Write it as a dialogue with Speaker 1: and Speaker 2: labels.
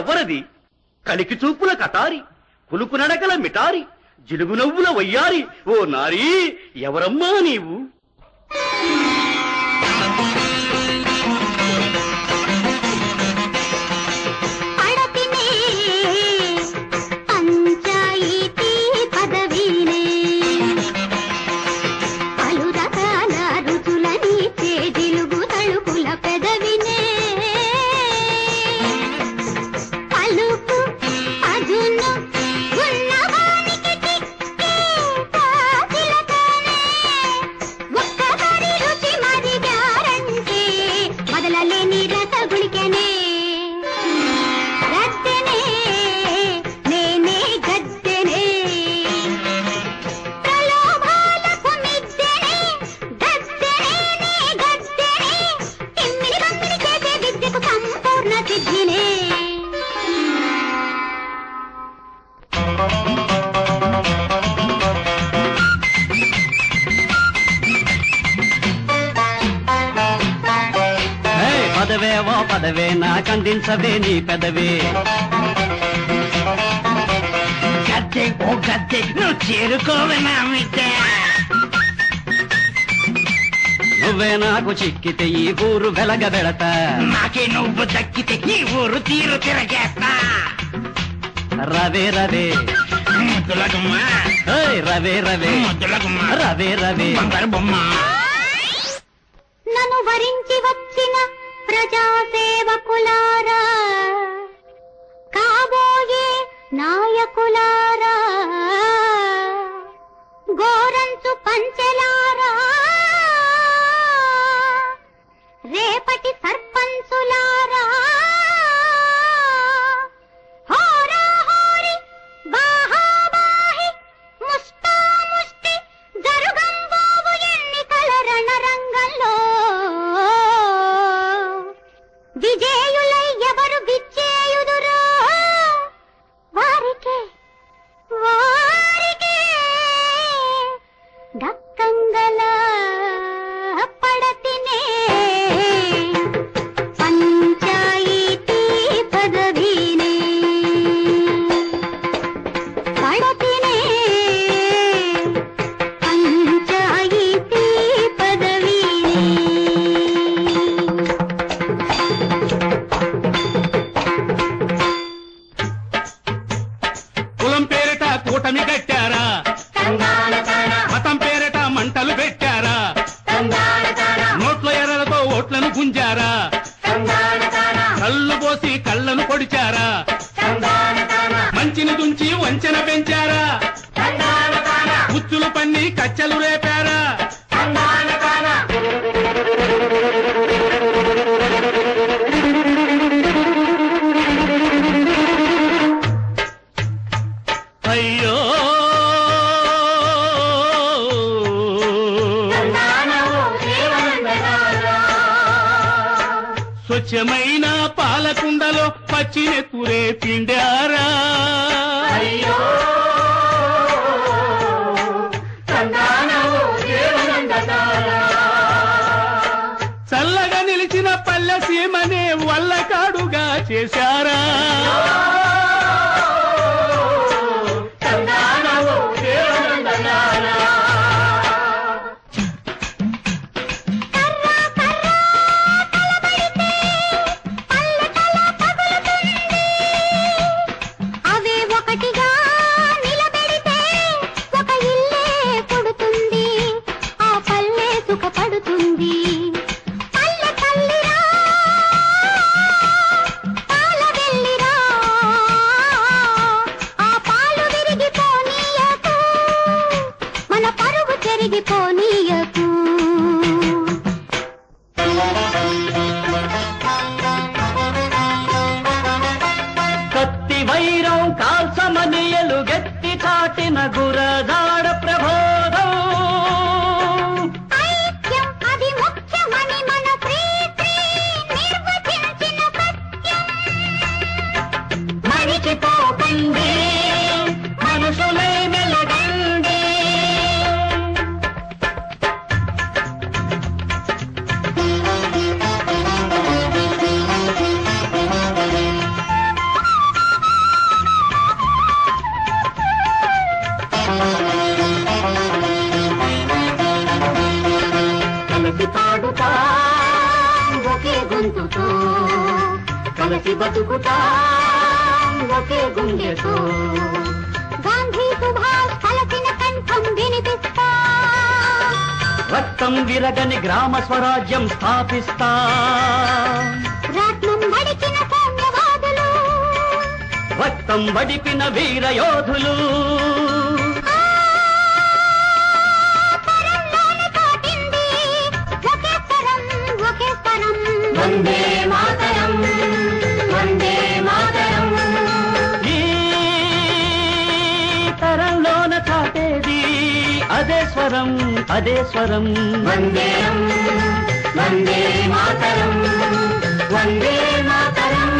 Speaker 1: ఎవరది? కలికి చూపుల కటారి, కులుకు నడకల మిటారి, జిలుగు నవ్వుల వయ్యారి, ఓ నారీ ఎవరమ్మా నీవు?
Speaker 2: పదవేవో పదవే నాకందించవే నీ పెదవే.
Speaker 3: గద్దె ఓ గద్దె నువ్వు చేరుకోవే నా మిద్దె.
Speaker 2: నువ్వే నాకు చిక్కితే ఈ ఊరు వెలగ వెళతా,
Speaker 3: నాకే నువ్వు దక్కితే ఈ ఊరు తీరు తిరగేస్తా.
Speaker 2: రవే రవే
Speaker 3: ముద్దులగుమ్మ,
Speaker 2: రవే రవే
Speaker 3: ముద్దులగుమ్మ,
Speaker 2: రవే రవే
Speaker 3: బంగారు బొమ్మ.
Speaker 4: నన్ను వరించి వచ్చిన ప్రజాసేవకులారా, కాబోయే నాయకులారా, గోరంచు పంచెలారా, రేపటి సర్పంచులారా, హోరా హోరి బాహాబాహి ముష్టాముష్టి జరుగంబోవు ఎన్నికల రణరంగంలో విజేయులై ఎవరు విచ్చేయుదురో వారికే వారికే దక్కంగల పడతినే పంచాయితీ పదవినే, పడతినే పంచాయితీ పదవినే.
Speaker 1: కులం పేరిట కూటమి కట్టారా, మతం పేరిట మంటలు పెట్టారా, నోట్ల ఎర్రలతో ఓట్లను గుంజారా, కళ్ళు పోసి కళ్ళను పొడిచారా, మంచిని దుంచి వంచన పెంచారా, ఉచ్చులు పన్ని కచ్చలు రేపారా. అయ్యో స్వచ్ఛమైన పాలకుండలో పచ్చినెత్తురే పిండారా. చల్లగా నిలిచిన పల్లె సీమనే వల్లకాడుగా చేశారా.
Speaker 4: అవే ఒకటిగా నిలబెడితే ఒక ఇల్లే కొడుతుంది, ఆ పల్లె సుఖపడుతుంది. పల్లె తల్లిరా, పాల వెళ్ళిరా, కలిసి పాడుతా ఒకే గొంతుతో కలిసి బతుకుతా ఒకే గుండెతో గాంధీ సుభాష్ కలసిన కంఠం వినిపిస్తా
Speaker 2: రక్తం విరగని గ్రామ స్వరాజ్యం స్థాపిస్తా
Speaker 4: రాట్నం వడికిన సౌమ్యవాదులు
Speaker 2: రక్తం వడిపిన వీర యోధులు
Speaker 4: పరంలోని తోటింది ఒకే స్వరం ఒకే స్వరం వందే మాతరం వందే మాతరం
Speaker 2: ఈ తరంలోన చాటేది అదే స్వరం అదే స్వరం
Speaker 4: వందేరం వందే మాతరం వందే మాతరం